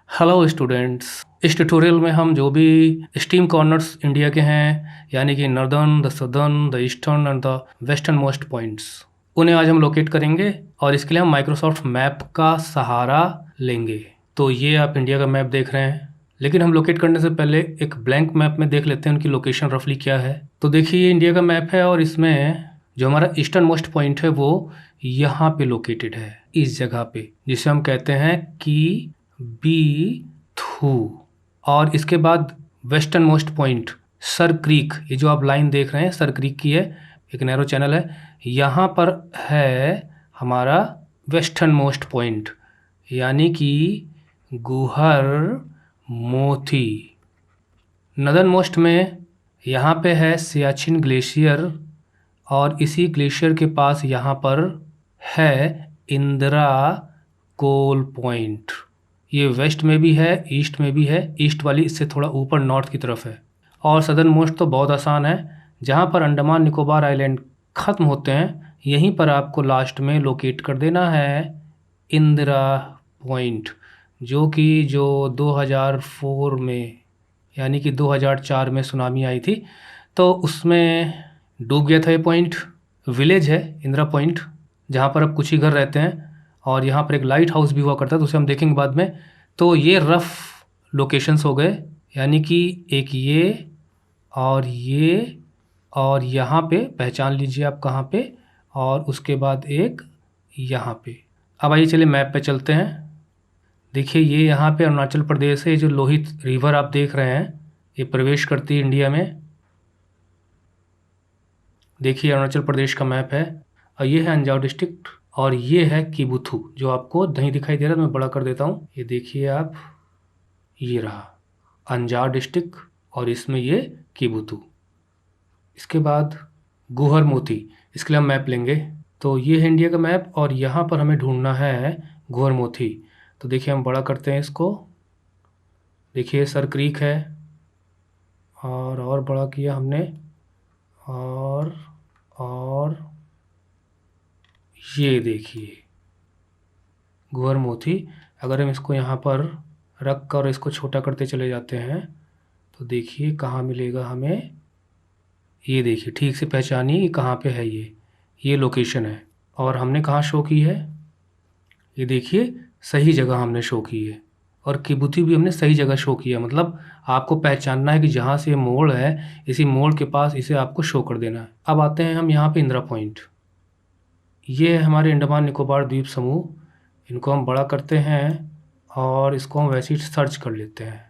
Hello students. इस tutorial में हम जो भी स्टीम कॉर्नर्स इंडिया के हैं, यानी कि northern, the southern, the eastern and the western most points, उन्हें आज हम लोकेट करेंगे और इसके लिए हम माइक्रोसॉफ्ट मैप का सहारा लेंगे। तो ये आप इंडिया का मैप देख रहे हैं, लेकिन हम लोकेट करने से पहले एक ब्लैंक मैप में देख लेते हैं उनकी लोकेशन रफली क्या है। तो देखिए ये इंडिया का मैप है और इसमें जो हमारा ईस्टर्न मोस्ट पॉइंट है वो यहाँ पे लोकेटेड है, इस जगह पे, जिसे हम कहते हैं कि बी थू। और इसके बाद western most point sir creek, ये जो आप लाइन देख रहे हैं सर क्रीक की है, एक नैरो चैनल है, यहाँ पर है हमारा वेस्टर्न मोस्ट पॉइंट, यानी कि गुहर मोती। नदर्न मोस्ट में यहाँ पे है सियाचिन ग्लेशियर और इसी ग्लेशियर के पास यहाँ पर है इंदिरा कोल पॉइंट। ये वेस्ट में भी है, ईस्ट में भी है, ईस्ट वाली इससे थोड़ा ऊपर नॉर्थ की तरफ है। और सदर्न मोस्ट तो बहुत आसान है, जहाँ पर अंडमान निकोबार आइलैंड ख़त्म होते हैं यहीं पर आपको लास्ट में लोकेट कर देना है इंदिरा पॉइंट, जो 2004 में, यानी कि 2004 में सुनामी आई थी तो उसमें डूब गया था ये पॉइंट। विलेज है इंदिरा पॉइंट, जहाँ पर अब कुछ ही घर रहते हैं और यहाँ पर एक लाइट हाउस भी हुआ करता है, तो उसे हम देखेंगे बाद में। तो ये रफ़ लोकेशंस हो गए, यानी कि एक ये और यहाँ पे पहचान लीजिए आप कहाँ पे, और उसके बाद एक यहाँ पे। अब आइए चलिए मैप पे चलते हैं। देखिए ये यहाँ पे अरुणाचल प्रदेश है, जो लोहित रिवर आप देख रहे हैं ये प्रवेश करती है इंडिया में। देखिए अरुणाचल प्रदेश का मैप है और ये है अंजाव डिस्ट्रिक्ट और ये है किबुथु, जो आपको नहीं दिखाई दे रहा, मैं बड़ा कर देता हूँ। ये देखिए आप, ये रहा अंजाव डिस्ट्रिक्ट और इसमें ये किबुथु। इसके बाद गुहर मोती, इसके लिए हम मैप लेंगे। तो ये है इंडिया का मैप और यहाँ पर हमें ढूंढना है गुहर मोती। तो देखिए हम बड़ा करते हैं इसको। देखिए सर क्रीक है और बड़ा किया हमने, और ये देखिए गुहर मोती। अगर हम इसको यहाँ पर रख कर इसको छोटा करते चले जाते हैं तो देखिए कहाँ मिलेगा हमें। ये देखिए ठीक से पहचानिए ये कहाँ पे है, ये लोकेशन है और हमने कहाँ शो की है, ये देखिए सही जगह हमने शो की है और किबुती भी हमने सही जगह शो किया। मतलब आपको पहचानना है कि जहाँ से ये मोड़ है इसी मोड़ के पास इसे आपको शो कर देना है। अब आते हैं हम यहाँ पे इंदिरा पॉइंट। ये है हमारे अंडमान निकोबार द्वीप समूह, इनको हम बड़ा करते हैं और इसको हम वैसे ही सर्च कर लेते हैं।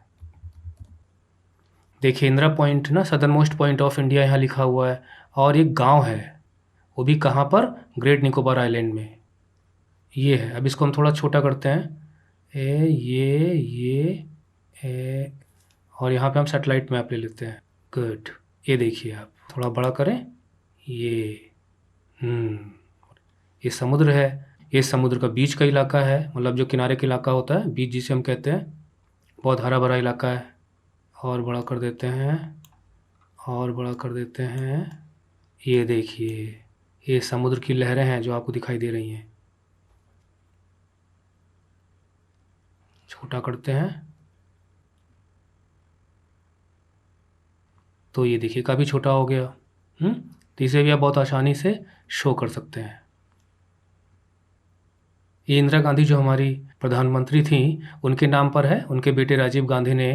देखिए इंदिरा पॉइंट ना southern most point of India यहाँ लिखा हुआ है और एक गांव है, वो भी कहाँ पर, ग्रेट निकोबार आइलैंड में। ये है, अब इसको हम थोड़ा छोटा करते हैं, ए, और यहाँ पे हम सैटेलाइट मैप ले लेते हैं। गुड, ये देखिए आप थोड़ा बड़ा करें, ये ये समुद्र है, ये समुद्र का बीच का इलाका है, मतलब जो किनारे का इलाका होता है बीच जिसे हम कहते हैं, बहुत हरा भरा इलाका है। और बड़ा कर देते हैं और बड़ा कर देते हैं। ये देखिए ये समुद्र की लहरें हैं जो आपको दिखाई दे रही हैं। छोटा करते हैं तो ये देखिए काफ़ी छोटा हो गया। तो इसे भी आप बहुत आसानी से शो कर सकते हैं। ये इंदिरा गांधी जो हमारी प्रधानमंत्री थी उनके नाम पर है, उनके बेटे राजीव गांधी ने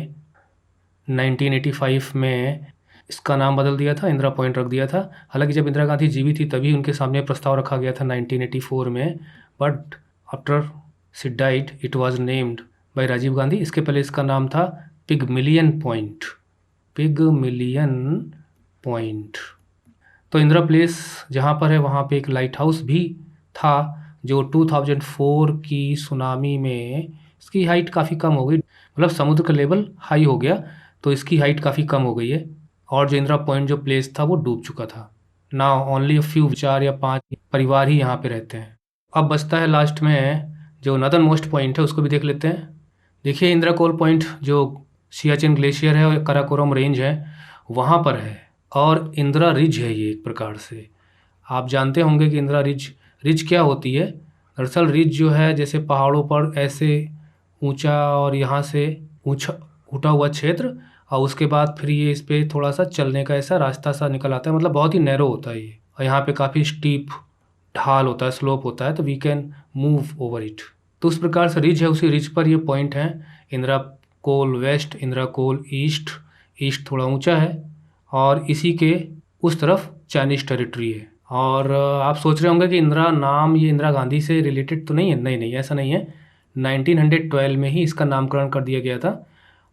1985 में इसका नाम बदल दिया था, इंदिरा पॉइंट रख दिया था। हालांकि जब इंदिरा गांधी जीवित थी तभी उनके सामने प्रस्ताव रखा गया था 1984 में, but after she died it was named by Rajiv Gandhi. इसके पहले इसका नाम था पिगमिलियन पॉइंट, पिगमिलियन पॉइंट। तो इंदिरा प्लेस जहाँ पर है वहाँ पे एक लाइट हाउस भी था जो 2004 की सुनामी में, इसकी हाइट काफ़ी कम हो गई, मतलब समुद्र का लेवल हाई हो गया तो इसकी हाइट काफ़ी कम हो गई है और जो इंदिरा पॉइंट जो प्लेस था वो डूब चुका था। नाउ ओनली फ्यू 4 या 5 परिवार ही यहाँ पे रहते हैं। अब बचता है लास्ट में जो नदर्न मोस्ट पॉइंट है, उसको भी देख लेते हैं। देखिए इंदिरा कोल पॉइंट जो सियाचिन ग्लेशियर है और काराकोरम रेंज है वहाँ पर है, और इंदिरा रिज है ये एक प्रकार से। आप जानते होंगे कि इंदिरा रिज क्या होती है। दरअसल रिज जो है जैसे पहाड़ों पर ऐसे ऊंचा और यहाँ से ऊंचा उठा हुआ क्षेत्र, और उसके बाद फिर ये इस पे थोड़ा सा चलने का ऐसा रास्ता सा निकल आता है, मतलब बहुत ही नैरो होता है ये, और यहाँ पे काफ़ी स्टीप ढाल होता है, स्लोप होता है, तो we can move over it. तो उस प्रकार से रिज है, उसी रिज पर ये पॉइंट है। इंदिरा कोल वेस्ट, इंदिरा कोल ईस्ट, ईस्ट थोड़ा ऊंचा है, और इसी के उस तरफ चाइनीज टेरिटरी है। और आप सोच रहे होंगे कि इंदिरा नाम ये इंदिरा गांधी से रिलेटेड तो नहीं है। नहीं नहीं, ऐसा नहीं है। 1912 में ही इसका नामकरण कर दिया गया था।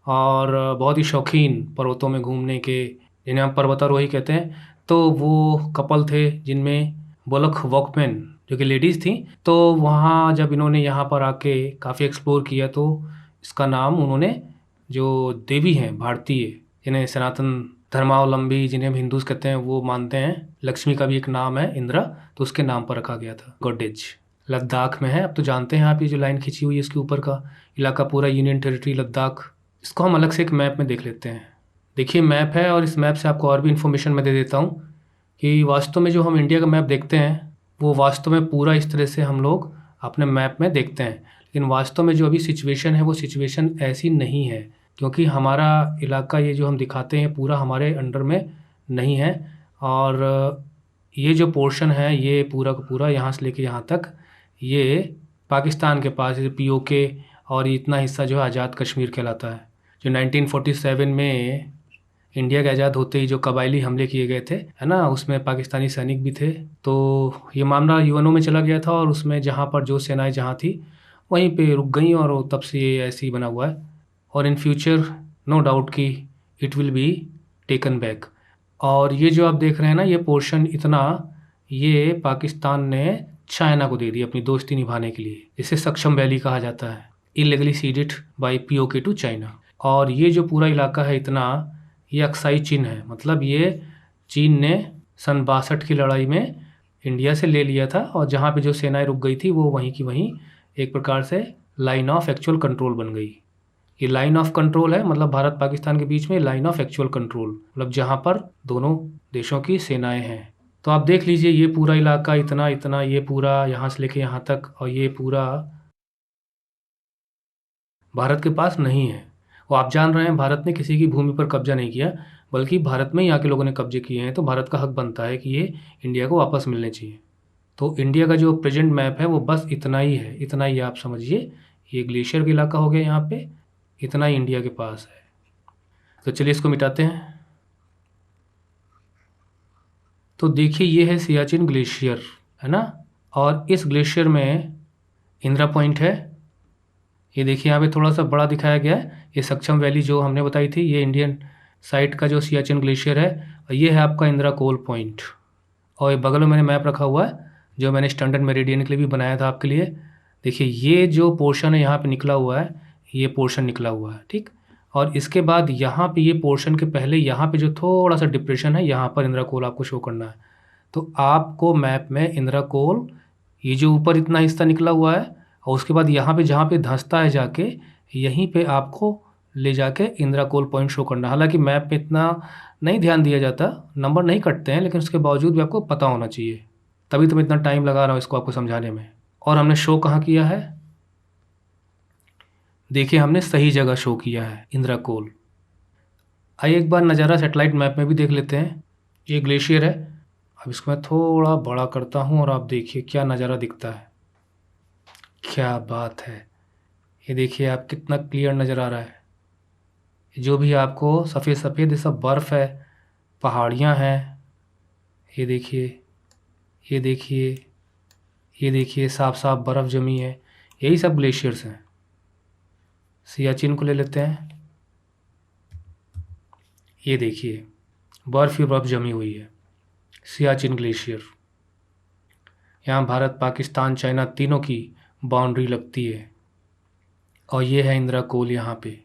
और बहुत ही शौकीन पर्वतों में घूमने के, जिन्हें हम पर्वतारोही कहते हैं, तो वो कपल थे जिनमें बुलक वॉकमैन जो कि लेडीज़ थी। तो वहाँ जब इन्होंने यहाँ पर आके काफ़ी एक्सप्लोर किया, तो इसका नाम उन्होंने, जो देवी हैं भारतीय, जिन्हें सनातन धर्मावलंबी, जिन्हें हम हिंदूज कहते हैं, वो मानते हैं लक्ष्मी का भी एक नाम है इंदिरा, तो उसके नाम पर रखा गया था। गॉडेज लद्दाख में है। अब तो जानते हैं आप, ये जो लाइन खींची हुई है इसके ऊपर का इलाका पूरा यूनियन टेरिटरी लद्दाख। इसको हम अलग से एक मैप में देख लेते हैं। देखिए मैप है, और इस मैप से आपको और भी इन्फॉर्मेशन मैं दे देता हूँ कि वास्तव में जो हम इंडिया का मैप देखते हैं वो वास्तव में पूरा इस तरह से हम लोग अपने मैप में देखते हैं, लेकिन वास्तव में जो अभी सिचुएशन है वो सिचुएशन ऐसी नहीं है, क्योंकि हमारा इलाका ये जो हम दिखाते हैं पूरा हमारे अंडर में नहीं है। और ये जो पोर्शन है ये पूरा का पूरा यहाँ से लेके यहाँ तक ये पाकिस्तान के पास, पीओके, और ये इतना हिस्सा जो है आज़ाद कश्मीर कहलाता है। जो 1947 में इंडिया के आज़ाद होते ही जो कबायली हमले किए गए थे, है ना, उसमें पाकिस्तानी सैनिक भी थे। तो ये मामला यूएनओ में चला गया था, और उसमें जहाँ पर जो सेनाएं जहाँ थी वहीं पे रुक गई, और वो तब से ये ऐसे ही बना हुआ है। और इन फ्यूचर नो डाउट कि it will be taken back. और ये जो आप देख रहे हैं ना, ये पोर्शन इतना, ये पाकिस्तान ने चाइना को दे दी अपनी दोस्ती निभाने के लिए। इसे सक्षम वैली कहा जाता है, illegally ceded by POK to China. और ये जो पूरा इलाका है इतना, ये अक्साई चीन है, मतलब ये चीन ने सन 62 की लड़ाई में इंडिया से ले लिया था, और जहाँ पे जो सेनाएं रुक गई थी वो वहीं की वहीं एक प्रकार से लाइन ऑफ एक्चुअल कंट्रोल बन गई। ये लाइन ऑफ कंट्रोल है, मतलब भारत पाकिस्तान के बीच में लाइन ऑफ एक्चुअल कंट्रोल, मतलब जहाँ पर दोनों देशों की सेनाएं हैं। तो आप देख लीजिए ये पूरा इलाका इतना इतना, ये पूरा यहाँ से लेके यहाँ तक, और ये पूरा भारत के पास नहीं है। वो आप जान रहे हैं भारत ने किसी की भूमि पर कब्जा नहीं किया, बल्कि भारत में यहाँ के लोगों ने कब्जे किए हैं। तो भारत का हक बनता है कि ये इंडिया को वापस मिलने चाहिए। तो इंडिया का जो प्रेजेंट मैप है वो बस इतना ही है, इतना ही आप समझिए। ये ग्लेशियर का इलाका हो गया यहाँ पे, इतना ही इंडिया के पास है। तो चलिए इसको मिटाते हैं। तो देखिए ये है सियाचिन ग्लेशियर, है ना, और इस ग्लेशियर में इंदिरा पॉइंट है। ये देखिए यहाँ पे थोड़ा सा बड़ा दिखाया गया है। ये सक्षम वैली जो हमने बताई थी, ये इंडियन साइड का जो सियाचिन ग्लेशियर है, और ये है आपका इंदिरा कोल पॉइंट। और बगल में मैंने मैप रखा हुआ है जो मैंने स्टैंडर्ड मेरिडियन के लिए भी बनाया था आपके लिए। देखिए ये जो पोर्शन है यहाँ पे निकला हुआ है, ये पोर्शन निकला हुआ है, ठीक। और इसके बाद यहाँ पे ये पोर्शन के पहले यहाँ पे जो थोड़ा सा डिप्रेशन है, यहाँ पर इंदिरा कोल आपको शो करना है। तो आपको मैप में इंदिरा कोल, ये जो ऊपर इतना हिस्सा निकला हुआ है, और उसके बाद यहाँ पे जहाँ पे धंसता है जाके, यहीं पे आपको ले जाके इंदिरा कोल पॉइंट शो करना। हालांकि मैप में इतना नहीं ध्यान दिया जाता, नंबर नहीं कटते हैं, लेकिन उसके बावजूद भी आपको पता होना चाहिए, तभी तो मैं इतना टाइम लगा रहा हूँ इसको आपको समझाने में। और हमने शो कहाँ किया है, देखिए हमने सही जगह शो किया है इंदिरा कोल। आइए एक बार नज़ारा सेटेलाइट मैप में भी देख लेते हैं। ये ग्लेशियर है। अब इसको मैं थोड़ा बड़ा करता हूँ, और आप देखिए क्या नज़ारा दिखता है, क्या बात है। ये देखिए आप कितना क्लियर नज़र आ रहा है। जो भी आपको सफ़ेद सफ़ेद ये सब बर्फ़ है, पहाड़ियाँ हैं। ये देखिए, ये देखिए, ये देखिए साफ साफ बर्फ़ जमी है। यही सब ग्लेशियर्स हैं। सियाचिन को ले लेते हैं। ये देखिए बर्फ़ ही बर्फ़ जमी हुई है, सियाचिन ग्लेशियर। यहाँ भारत पाकिस्तान चाइना तीनों की बाउंड्री लगती है। और ये है इंदिरा कोल यहाँ पे।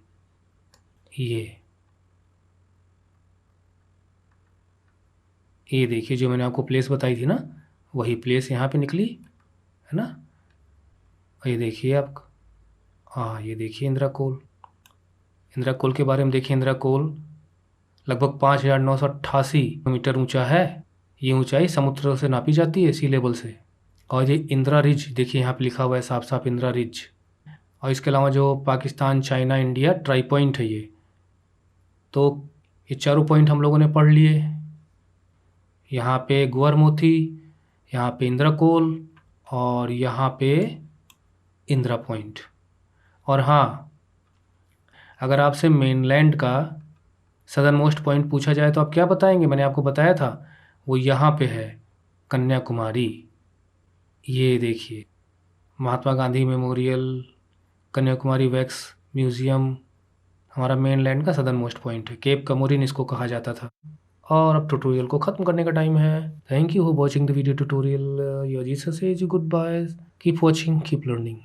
ये देखिए जो मैंने आपको प्लेस बताई थी ना, वही प्लेस यहाँ पे निकली है ना। और ये देखिए आप, हाँ ये देखिए इंदिरा कोल। इंदिरा कोल के बारे में देखिए, इंदिरा कोल लगभग 5,988 मीटर ऊंचा है। ये ऊंचाई समुद्र से नापी जाती है, सी लेवल से। और ये इंदिरा रिज देखिए यहाँ पे लिखा हुआ है साफ साफ इंदिरा रिज। और इसके अलावा जो Pakistan, China, India try point है ये, तो ये चारों पॉइंट हम लोगों ने पढ़ लिए। यहाँ पे गुअरमोती, यहाँ पे इंद्रकोल और यहाँ पे इंदिरा पॉइंट। और हाँ, अगर आपसे मेनलैंड का सदर्न मोस्ट पॉइंट पूछा जाए तो आप क्या बताएंगे? मैंने आपको बताया था वो यहाँ पे है, कन्याकुमारी। ये देखिए, Mahatma Gandhi memorial, Kanyakumari wax museum हमारा मेनलैंड का सदर्न मोस्ट पॉइंट है। केप कमोरिन इसको कहा जाता था। और अब ट्यूटोरियल को ख़त्म करने का टाइम है। Thank you for watching the video tutorial. Your Jesus is good bye. Keep watching, keep learning.